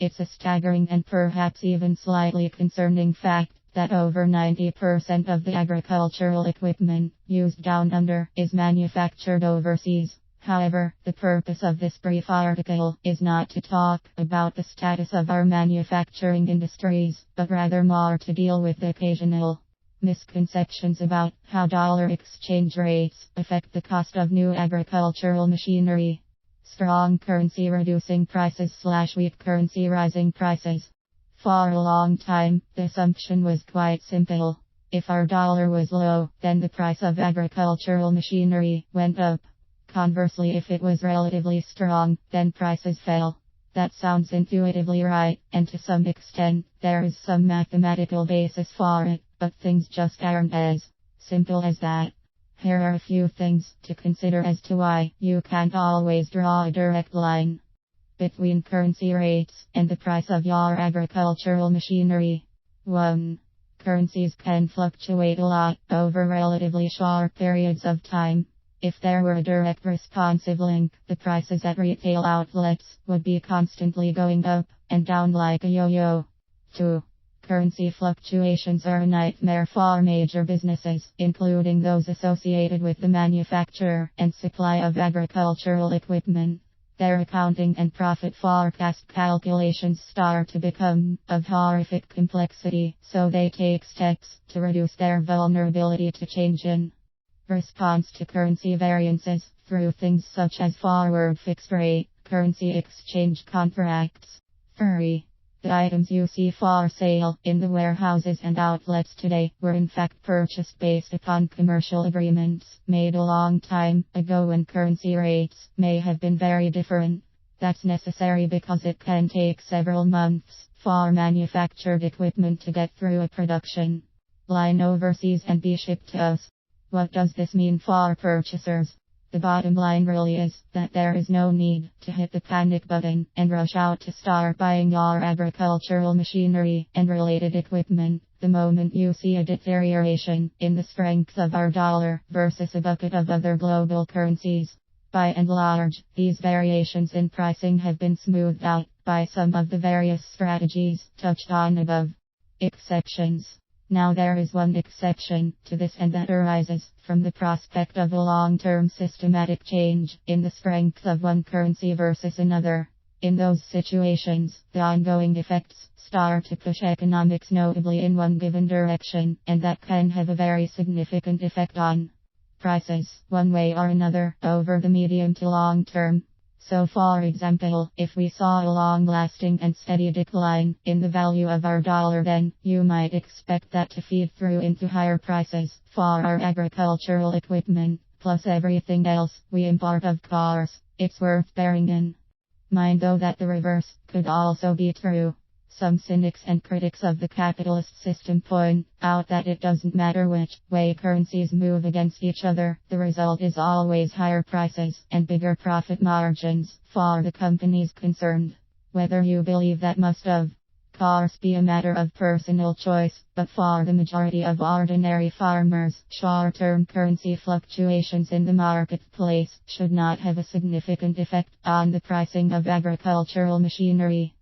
It's a staggering and perhaps even slightly concerning fact that over 90% of the agricultural equipment used down under is manufactured overseas. However, the purpose of this brief article is not to talk about the status of our manufacturing industries, but rather more to deal with the occasional misconceptions about how dollar exchange rates affect the cost of new agricultural machinery. Strong currency reducing prices / weak currency rising prices. For a long time, the assumption was quite simple. If our dollar was low, then the price of agricultural machinery went up. Conversely, if it was relatively strong, then prices fell. That sounds intuitively right, and to some extent, there is some mathematical basis for it, but things just aren't as simple as that. Here are a few things to consider as to why you can't always draw a direct line between currency rates and the price of your agricultural machinery. 1. Currencies can fluctuate a lot over relatively short periods of time. If there were a direct responsive link, the prices at retail outlets would be constantly going up and down like a yo-yo. 2. Currency fluctuations are a nightmare for major businesses, including those associated with the manufacture and supply of agricultural equipment. Their accounting and profit forecast calculations start to become of horrific complexity, so they take steps to reduce their vulnerability to change in response to currency variances through things such as forward fixed rate currency exchange contracts. 3. The items you see for sale in the warehouses and outlets today were in fact purchased based upon commercial agreements made a long time ago when currency rates may have been very different. That's necessary because it can take several months for manufactured equipment to get through a production line overseas and be shipped to us. What does this mean for purchasers? The bottom line really is that there is no need to hit the panic button and rush out to start buying your agricultural machinery and related equipment the moment you see a deterioration in the strength of our dollar versus a bucket of other global currencies. By and large, these variations in pricing have been smoothed out by some of the various strategies touched on above. Exceptions. Now there is one exception to this, and that arises from the prospect of a long-term systematic change in the strength of one currency versus another. In those situations, the ongoing effects start to push economics notably in one given direction, and that can have a very significant effect on prices, one way or another, over the medium to long term. So for example, if we saw a long-lasting and steady decline in the value of our dollar, then you might expect that to feed through into higher prices for our agricultural equipment, plus everything else we import, of course. It's worth bearing in mind though that the reverse could also be true. Some cynics and critics of the capitalist system point out that it doesn't matter which way currencies move against each other, the result is always higher prices and bigger profit margins for the companies concerned. Whether you believe that must of course be a matter of personal choice, but for the majority of ordinary farmers, short-term currency fluctuations in the marketplace should not have a significant effect on the pricing of agricultural machinery.